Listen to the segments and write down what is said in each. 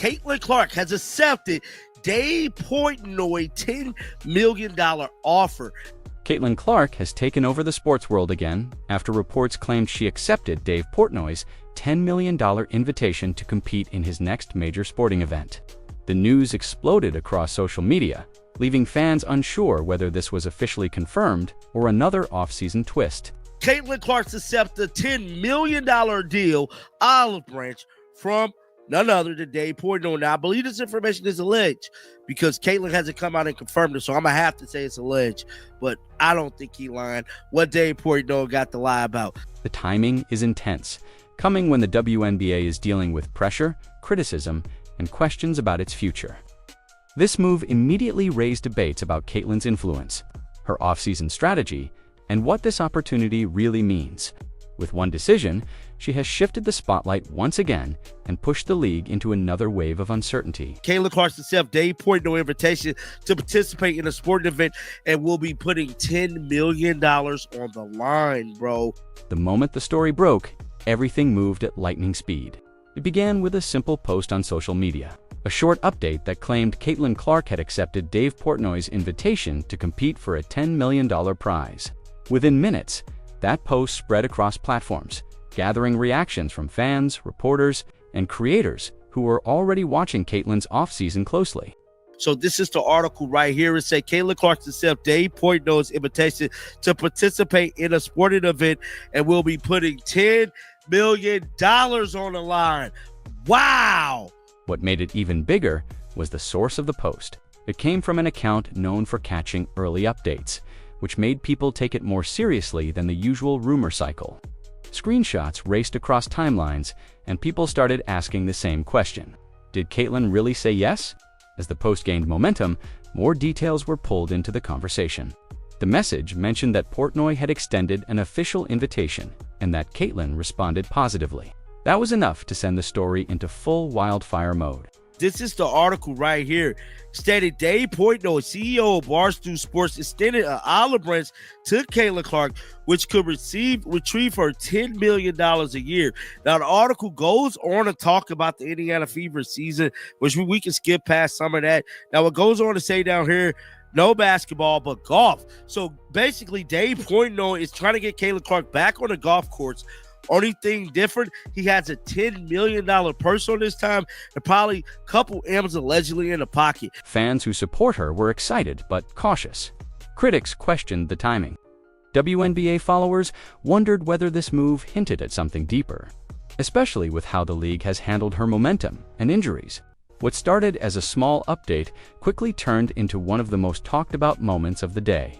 Caitlin Clark has accepted Dave Portnoy $10 million offer. Caitlin Clark has taken over the sports world again after reports claimed she accepted Dave Portnoy's $10 million invitation to compete in his next major sporting event. The news exploded across social media, leaving fans unsure whether this was officially confirmed or another off-season twist. Caitlin Clark's accepted a $10 million deal, olive branch, from none other than Dave Portnoy. Now, I believe this information is alleged because Caitlin hasn't come out and confirmed it, so I'm going to have to say it's alleged, but I don't think he lying. What Dave Portnoy got to lie about? The timing is intense, coming when the WNBA is dealing with pressure, criticism, and questions about its future. This move immediately raised debates about Caitlin's influence, her off-season strategy, and what this opportunity really means. With one decision, she has shifted the spotlight once again and pushed the league into another wave of uncertainty. Caitlin Clark's accepted Dave Portnoy invitation to participate in a sporting event and will be putting $10 million on the line, bro. The moment the story broke, everything moved at lightning speed. It began with a simple post on social media, a short update that claimed Caitlin Clark had accepted Dave Portnoy's invitation to compete for a $10 million prize. Within minutes, that post spread across platforms, gathering reactions from fans, reporters, and creators who were already watching Caitlin's offseason closely. So this is the article right here. It says Caitlin Clark accepted Dave Portnoy's invitation to participate in a sporting event and will be putting $10 million on the line. Wow! What made it even bigger was the source of the post. It came from an account known for catching early updates, which made people take it more seriously than the usual rumor cycle. Screenshots raced across timelines, and people started asking the same question. Did Caitlin really say yes? As the post gained momentum, more details were pulled into the conversation. The message mentioned that Portnoy had extended an official invitation and that Caitlin responded positively. That was enough to send the story into full wildfire mode. This is the article right here. Stated Dave Portnoy, CEO of Barstool Sports, extended an olive branch to Caitlin Clark, which could retrieve her $10 million a year. Now, the article goes on to talk about the Indiana Fever season, which we can skip past some of that. Now, it goes on to say down here, no basketball, but golf. So basically, Dave Portnoy is trying to get Caitlin Clark back on the golf course. Only thing different, he has a $10 million purse on this time and probably a couple M's allegedly in the pocket. Fans who support her were excited but cautious. Critics questioned the timing. WNBA followers wondered whether this move hinted at something deeper, especially with how the league has handled her momentum and injuries. What started as a small update quickly turned into one of the most talked about moments of the day.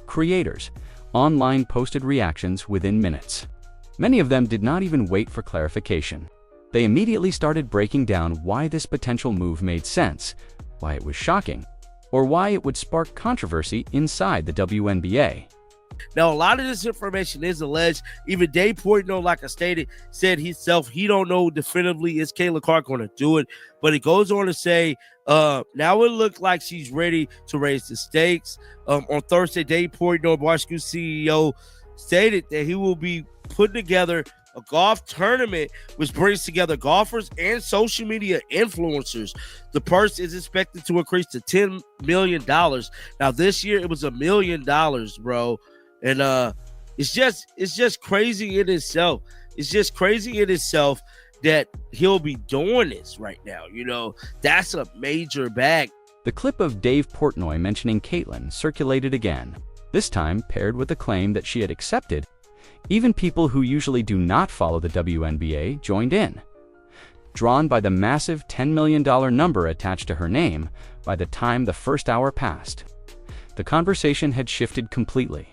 Creators online posted reactions within minutes. Many of them did not even wait for clarification. They immediately started breaking down why this potential move made sense, why it was shocking, or why it would spark controversy inside the WNBA. Now, a lot of this information is alleged. Even Dave Portnoy, like I stated, said himself he don't know definitively is Caitlin Clark going to do it. But it goes on to say, now it looks like she's ready to raise the stakes. On Thursday, Dave Portnoy, Barstool CEO, stated that he will be putting together a golf tournament which brings together golfers and social media influencers. The purse is expected to increase to $10 million. Now, this year it was $1 million, bro. And it's just crazy in itself. It's just crazy in itself that he'll be doing this right now. You know, that's a major bag. The clip of Dave Portnoy mentioning Caitlin circulated again, this time paired with the claim that she had accepted. Even people who usually do not follow the WNBA joined in. Drawn by the massive $10 million number attached to her name, by the time the first hour passed, the conversation had shifted completely.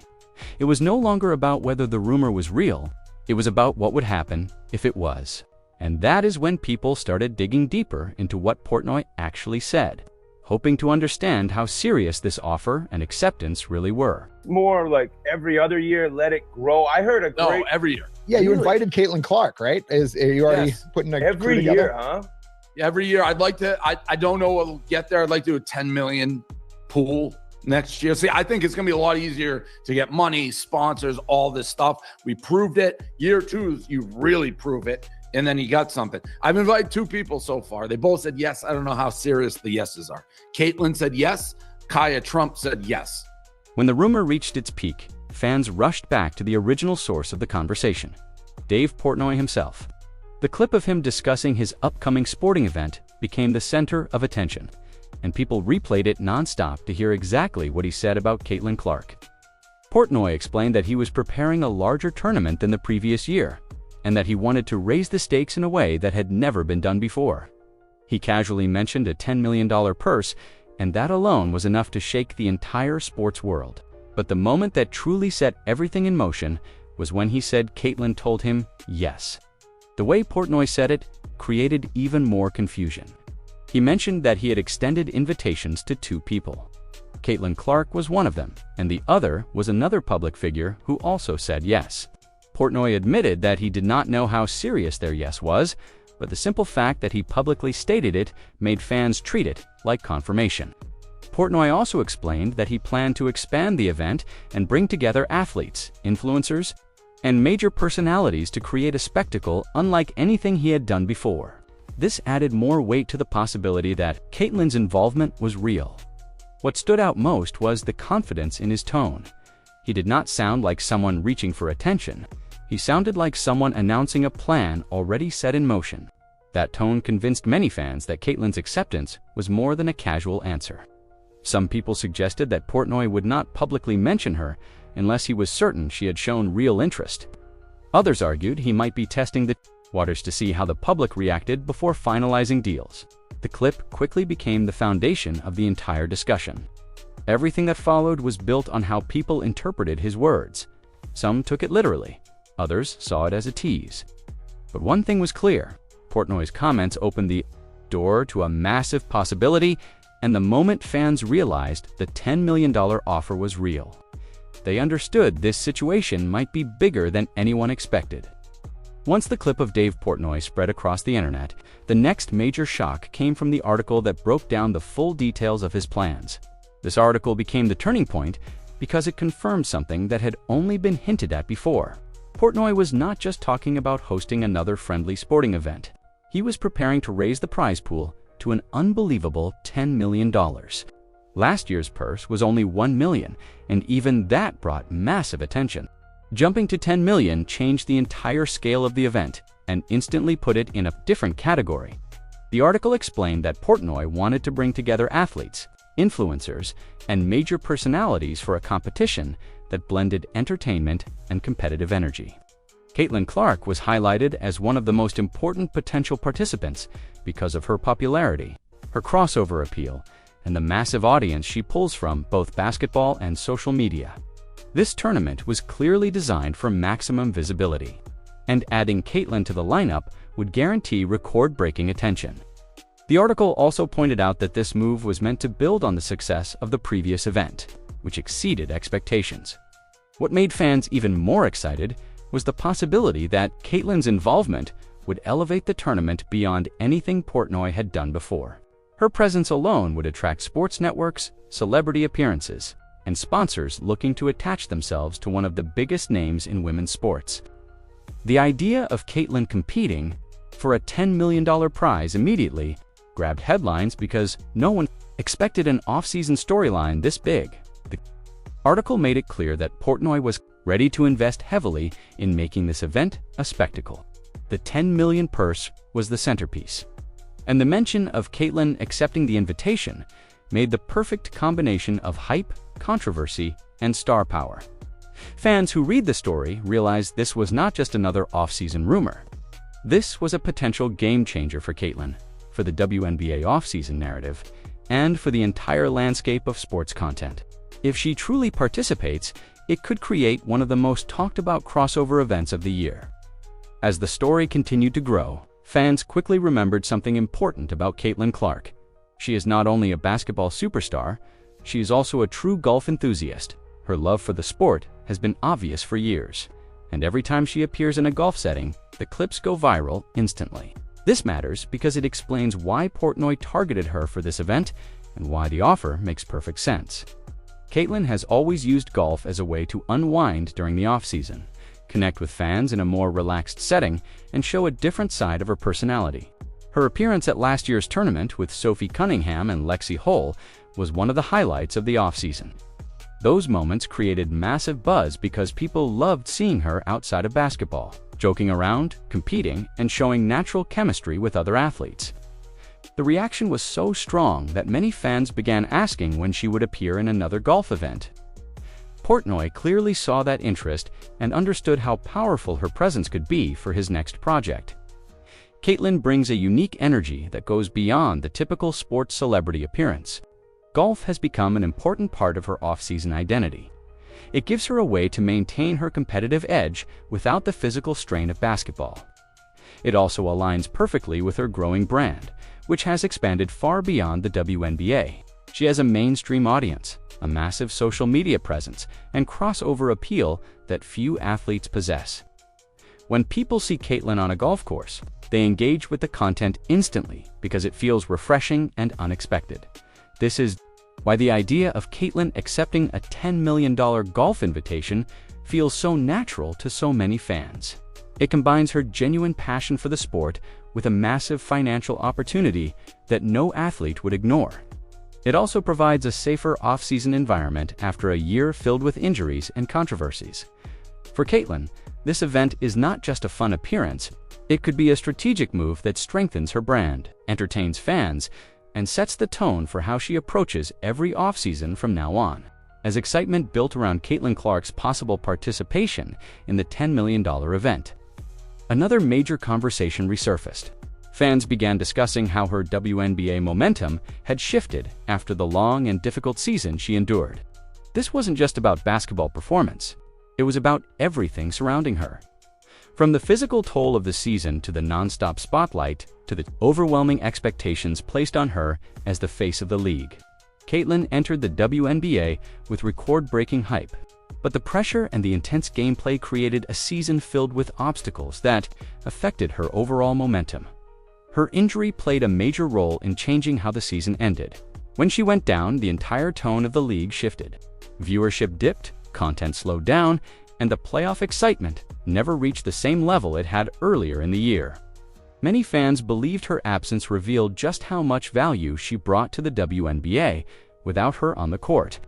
It was no longer about whether the rumor was real, it was about what would happen if it was. And that is when people started digging deeper into what Portnoy actually said, hoping to understand how serious this offer and acceptance really were. More like every other year, let it grow. I heard a great... No, every year. Yeah, you invited Caitlin Clark, right? Are you already putting a every crew together? year, huh? Every year. I'd like to, I don't know what will get there. I'd like to do a 10 million pool next year. See, I think it's going to be a lot easier to get money, sponsors, all this stuff. We proved it. Year two, you really prove it. and then he got something. I've invited 2 people so far. They both said yes. I don't know how serious the yeses are. Caitlyn said yes. Kaya Trump said yes. When the rumor reached its peak, fans rushed back to the original source of the conversation, Dave Portnoy himself. The clip of him discussing his upcoming sporting event became the center of attention, and people replayed it nonstop to hear exactly what he said about Caitlin Clark. Portnoy explained that he was preparing a larger tournament than the previous year, and that he wanted to raise the stakes in a way that had never been done before. He casually mentioned a $10 million purse, and that alone was enough to shake the entire sports world. But the moment that truly set everything in motion was when he said Caitlin told him yes. The way Portnoy said it created even more confusion. He mentioned that he had extended invitations to 2 people. Caitlin Clark was one of them, and the other was another public figure who also said yes. Portnoy admitted that he did not know how serious their yes was, but the simple fact that he publicly stated it made fans treat it like confirmation. Portnoy also explained that he planned to expand the event and bring together athletes, influencers, and major personalities to create a spectacle unlike anything he had done before. This added more weight to the possibility that Caitlin's involvement was real. What stood out most was the confidence in his tone. He did not sound like someone reaching for attention. He sounded like someone announcing a plan already set in motion. That tone convinced many fans that Caitlin's acceptance was more than a casual answer. Some people suggested that Portnoy would not publicly mention her unless he was certain she had shown real interest. Others argued he might be testing the waters to see how the public reacted before finalizing deals. The clip quickly became the foundation of the entire discussion. Everything that followed was built on how people interpreted his words. Some took it literally, others saw it as a tease. But one thing was clear: Portnoy's comments opened the door to a massive possibility, and the moment fans realized the $10 million offer was real, they understood this situation might be bigger than anyone expected. Once the clip of Dave Portnoy spread across the internet, the next major shock came from the article that broke down the full details of his plans. This article became the turning point because it confirmed something that had only been hinted at before. Portnoy was not just talking about hosting another friendly sporting event. He was preparing to raise the prize pool to an unbelievable $10 million. Last year's purse was only $1 million, and even that brought massive attention. Jumping to $10 million changed the entire scale of the event and instantly put it in a different category. The article explained that Portnoy wanted to bring together athletes, influencers, and major personalities for a competition that blended entertainment and competitive energy. Caitlin Clark was highlighted as one of the most important potential participants because of her popularity, her crossover appeal, and the massive audience she pulls from both basketball and social media. This tournament was clearly designed for maximum visibility, and adding Caitlin to the lineup would guarantee record-breaking attention. The article also pointed out that this move was meant to build on the success of the previous event, which exceeded expectations. What made fans even more excited was the possibility that Caitlin's involvement would elevate the tournament beyond anything Portnoy had done before. Her presence alone would attract sports networks, celebrity appearances, and sponsors looking to attach themselves to one of the biggest names in women's sports. The idea of Caitlin competing for a $10 million prize immediately grabbed headlines because no one expected an off-season storyline this big. The article made it clear that Portnoy was ready to invest heavily in making this event a spectacle. The $10 million purse was the centerpiece, and the mention of Caitlin accepting the invitation made the perfect combination of hype, controversy, and star power. Fans who read the story realized this was not just another off-season rumor. This was a potential game-changer for Caitlin, for the WNBA off-season narrative, and for the entire landscape of sports content. If she truly participates, it could create one of the most talked-about crossover events of the year. As the story continued to grow, fans quickly remembered something important about Caitlin Clark. She is not only a basketball superstar, she is also a true golf enthusiast. Her love for the sport has been obvious for years, and every time she appears in a golf setting, the clips go viral instantly. This matters because it explains why Portnoy targeted her for this event and why the offer makes perfect sense. Caitlin has always used golf as a way to unwind during the off-season, connect with fans in a more relaxed setting, and show a different side of her personality. Her appearance at last year's tournament with Sophie Cunningham and Lexi Hull was one of the highlights of the offseason. Those moments created massive buzz because people loved seeing her outside of basketball, joking around, competing, and showing natural chemistry with other athletes. The reaction was so strong that many fans began asking when she would appear in another golf event. Portnoy clearly saw that interest and understood how powerful her presence could be for his next project. Caitlin brings a unique energy that goes beyond the typical sports celebrity appearance. Golf has become an important part of her off-season identity. It gives her a way to maintain her competitive edge without the physical strain of basketball. It also aligns perfectly with her growing brand, which has expanded far beyond the WNBA. She has a mainstream audience, a massive social media presence, and crossover appeal that few athletes possess. When people see Caitlin on a golf course, they engage with the content instantly because it feels refreshing and unexpected. This is why the idea of Caitlin accepting a $10 million golf invitation feels so natural to so many fans. It combines her genuine passion for the sport with a massive financial opportunity that no athlete would ignore. It also provides a safer off-season environment after a year filled with injuries and controversies. For Caitlin, this event is not just a fun appearance, it could be a strategic move that strengthens her brand, entertains fans, and sets the tone for how she approaches every offseason from now on. As excitement built around Caitlin Clark's possible participation in the $10 million event, another major conversation resurfaced. Fans began discussing how her WNBA momentum had shifted after the long and difficult season she endured. This wasn't just about basketball performance, it was about everything surrounding her. From the physical toll of the season to the non-stop spotlight to the overwhelming expectations placed on her as the face of the league, Caitlin entered the WNBA with record-breaking hype. But the pressure and the intense gameplay created a season filled with obstacles that affected her overall momentum. Her injury played a major role in changing how the season ended. When she went down, the entire tone of the league shifted. Viewership dipped, content slowed down, and the playoff excitement never reached the same level it had earlier in the year. Many fans believed her absence revealed just how much value she brought to the WNBA without her on the court.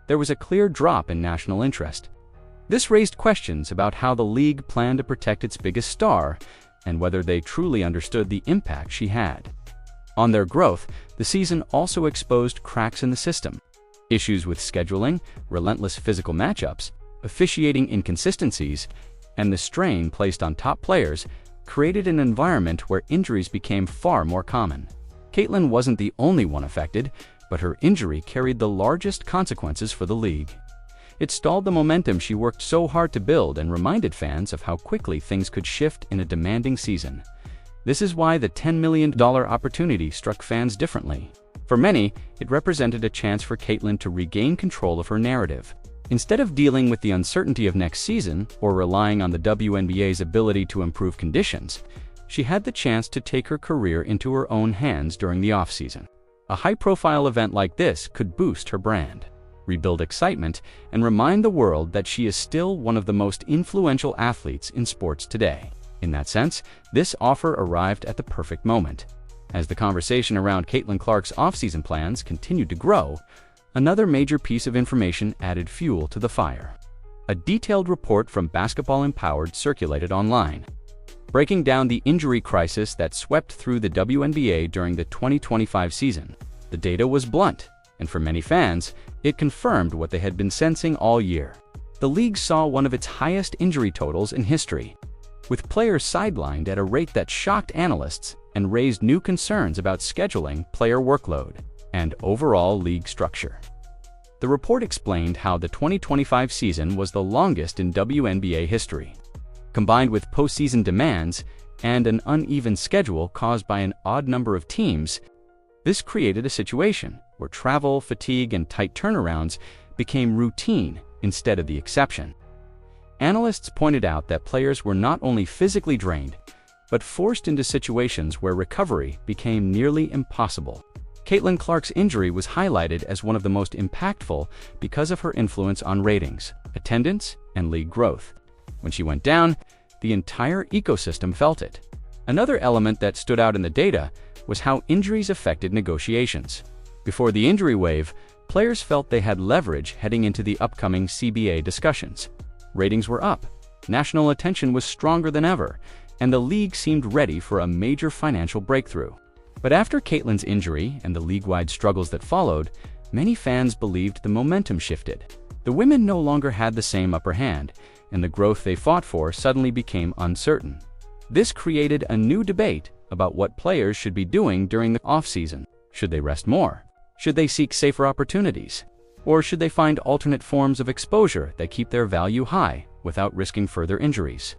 There was a clear drop in national interest. This raised questions about how the league planned to protect its biggest star and whether they truly understood the impact she had. On their growth, the season also exposed cracks in the system. Issues with scheduling, relentless physical matchups, officiating inconsistencies, and the strain placed on top players created an environment where injuries became far more common. Caitlin wasn't the only one affected, but her injury carried the largest consequences for the league. It stalled the momentum she worked so hard to build and reminded fans of how quickly things could shift in a demanding season. This is why the $10 million opportunity struck fans differently. For many, it represented a chance for Caitlin to regain control of her narrative. Instead of dealing with the uncertainty of next season or relying on the WNBA's ability to improve conditions, she had the chance to take her career into her own hands during the offseason. A high-profile event like this could boost her brand, rebuild excitement, and remind the world that she is still one of the most influential athletes in sports today. In that sense, this offer arrived at the perfect moment. As the conversation around Caitlin Clark's offseason plans continued to grow, another major piece of information added fuel to the fire. A detailed report from Basketball Empowered circulated online, breaking down the injury crisis that swept through the WNBA during the 2025 season. The data was blunt, and for many fans, it confirmed what they had been sensing all year. The league saw one of its highest injury totals in history, with players sidelined at a rate that shocked analysts and raised new concerns about scheduling, player workload, and overall league structure. The report explained how the 2025 season was the longest in WNBA history. Combined with postseason demands and an uneven schedule caused by an odd number of teams, this created a situation where travel, fatigue, and tight turnarounds became routine instead of the exception. Analysts pointed out that players were not only physically drained, but forced into situations where recovery became nearly impossible. Caitlin Clark's injury was highlighted as one of the most impactful because of her influence on ratings, attendance, and league growth. When she went down, the entire ecosystem felt it. Another element that stood out in the data was how injuries affected negotiations. Before the injury wave, players felt they had leverage heading into the upcoming CBA discussions. Ratings were up, national attention was stronger than ever, and the league seemed ready for a major financial breakthrough. But after Caitlyn's injury and the league-wide struggles that followed, many fans believed the momentum shifted. The women no longer had the same upper hand, and the growth they fought for suddenly became uncertain. This created a new debate about what players should be doing during the offseason. Should they rest more? Should they seek safer opportunities? Or should they find alternate forms of exposure that keep their value high without risking further injuries?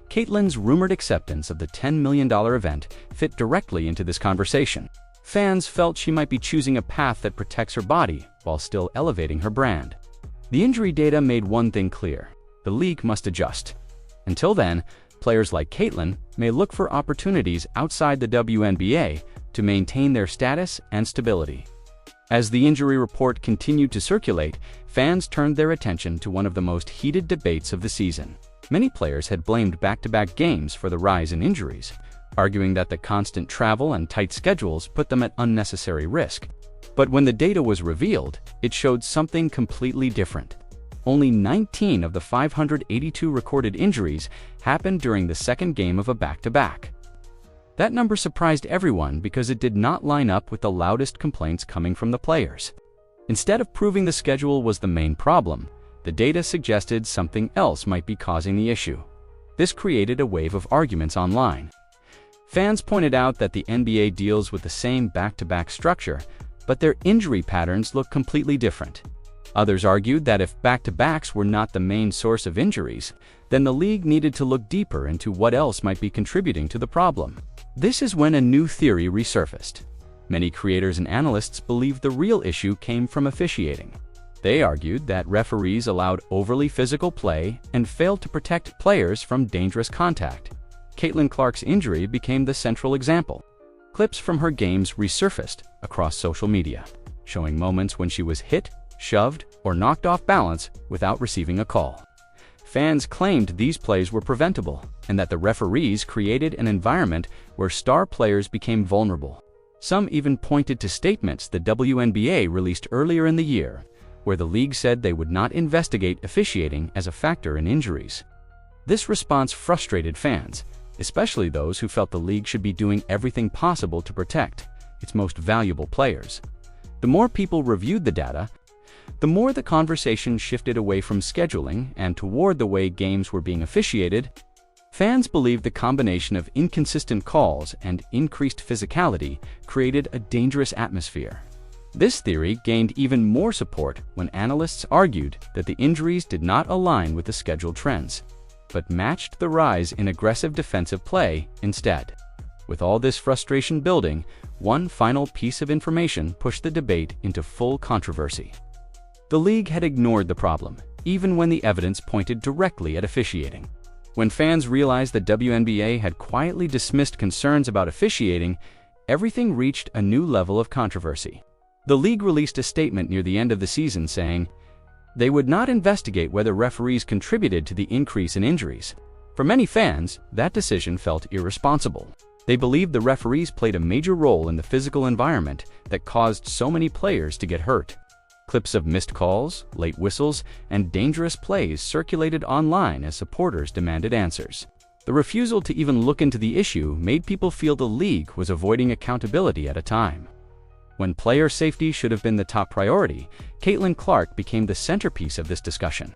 Caitlyn's rumored acceptance of the $10 million event fit directly into this conversation. Fans felt she might be choosing a path that protects her body while still elevating her brand. The injury data made one thing clear: the league must adjust. Until then, players like Caitlyn may look for opportunities outside the WNBA to maintain their status and stability. As the injury report continued to circulate, fans turned their attention to one of the most heated debates of the season. Many players had blamed back-to-back games for the rise in injuries, arguing that the constant travel and tight schedules put them at unnecessary risk. But when the data was revealed, it showed something completely different. Only 19 of the 582 recorded injuries happened during the second game of a back-to-back. That number surprised everyone because it did not line up with the loudest complaints coming from the players. Instead of proving the schedule was the main problem, the data suggested something else might be causing the issue. This created a wave of arguments online. Fans pointed out that the NBA deals with the same back-to-back structure, but their injury patterns look completely different. Others argued that if back-to-backs were not the main source of injuries, then the league needed to look deeper into what else might be contributing to the problem. This is when a new theory resurfaced. Many creators and analysts believed the real issue came from officiating. They argued that referees allowed overly physical play and failed to protect players from dangerous contact. Caitlin Clark's injury became the central example. Clips from her games resurfaced across social media, showing moments when she was hit, shoved, or knocked off balance without receiving a call. Fans claimed these plays were preventable and that the referees created an environment where star players became vulnerable. Some even pointed to statements the WNBA released earlier in the year, where the league said they would not investigate officiating as a factor in injuries. This response frustrated fans, especially those who felt the league should be doing everything possible to protect its most valuable players. The more people reviewed the data, the more the conversation shifted away from scheduling and toward the way games were being officiated. Fans believed the combination of inconsistent calls and increased physicality created a dangerous atmosphere. This theory gained even more support when analysts argued that the injuries did not align with the scheduled trends, but matched the rise in aggressive defensive play instead. With all this frustration building, one final piece of information pushed the debate into full controversy. The league had ignored the problem, even when the evidence pointed directly at officiating. When fans realized the WNBA had quietly dismissed concerns about officiating, everything reached a new level of controversy. The league released a statement near the end of the season saying they would not investigate whether referees contributed to the increase in injuries. For many fans, that decision felt irresponsible. They believed the referees played a major role in the physical environment that caused so many players to get hurt. Clips of missed calls, late whistles, and dangerous plays circulated online as supporters demanded answers. The refusal to even look into the issue made people feel the league was avoiding accountability at a time. When player safety should have been the top priority, Caitlin Clark became the centerpiece of this discussion.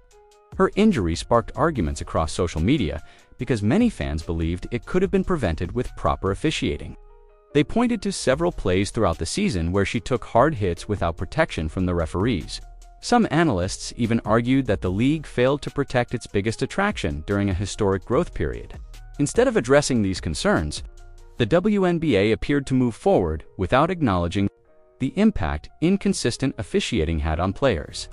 Her injury sparked arguments across social media because many fans believed it could have been prevented with proper officiating. They pointed to several plays throughout the season where she took hard hits without protection from the referees. Some analysts even argued that the league failed to protect its biggest attraction during a historic growth period. Instead of addressing these concerns, the WNBA appeared to move forward without acknowledging the impact inconsistent officiating had on players.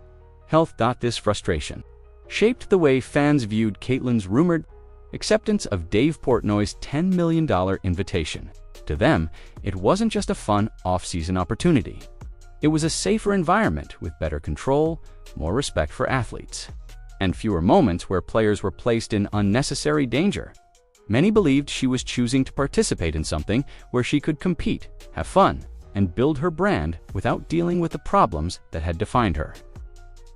This frustration shaped the way fans viewed Caitlyn's rumored acceptance of Dave Portnoy's $10 million invitation. To them, it wasn't just a fun off-season opportunity. It was a safer environment with better control, more respect for athletes. and fewer moments where players were placed in unnecessary danger. Many believed she was choosing to participate in something where she could compete, have fun, and build her brand without dealing with the problems that had defined her.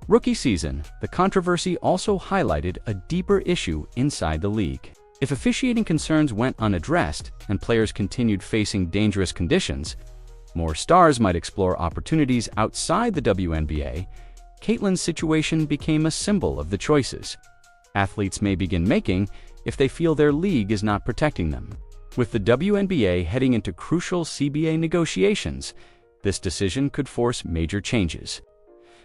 Rookie season, the controversy also highlighted a deeper issue inside the league. If officiating concerns went unaddressed and players continued facing dangerous conditions, more stars might explore opportunities outside the WNBA. Caitlyn's situation became a symbol of the choices athletes may begin making if they feel their league is not protecting them. With the WNBA heading into crucial CBA negotiations, this decision could force major changes.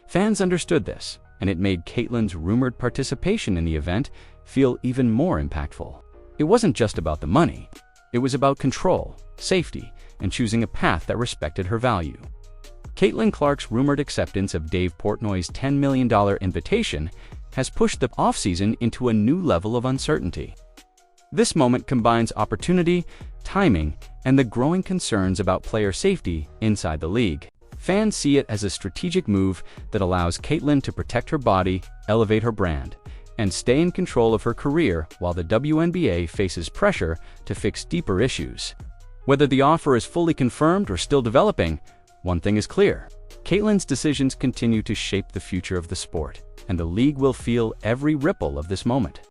Fans understood this, and it made Caitlyn's rumored participation in the event feel even more impactful. It wasn't just about the money. It was about control, safety, and choosing a path that respected her value. Caitlin Clark's rumored acceptance of Dave Portnoy's $10 million invitation has pushed the offseason into a new level of uncertainty. This moment combines opportunity, timing, and the growing concerns about player safety inside the league. Fans see it as a strategic move that allows Caitlyn to protect her body, elevate her brand, and stay in control of her career while the WNBA faces pressure to fix deeper issues. Whether the offer is fully confirmed or still developing, one thing is clear: Caitlyn's decisions continue to shape the future of the sport, and the league will feel every ripple of this moment.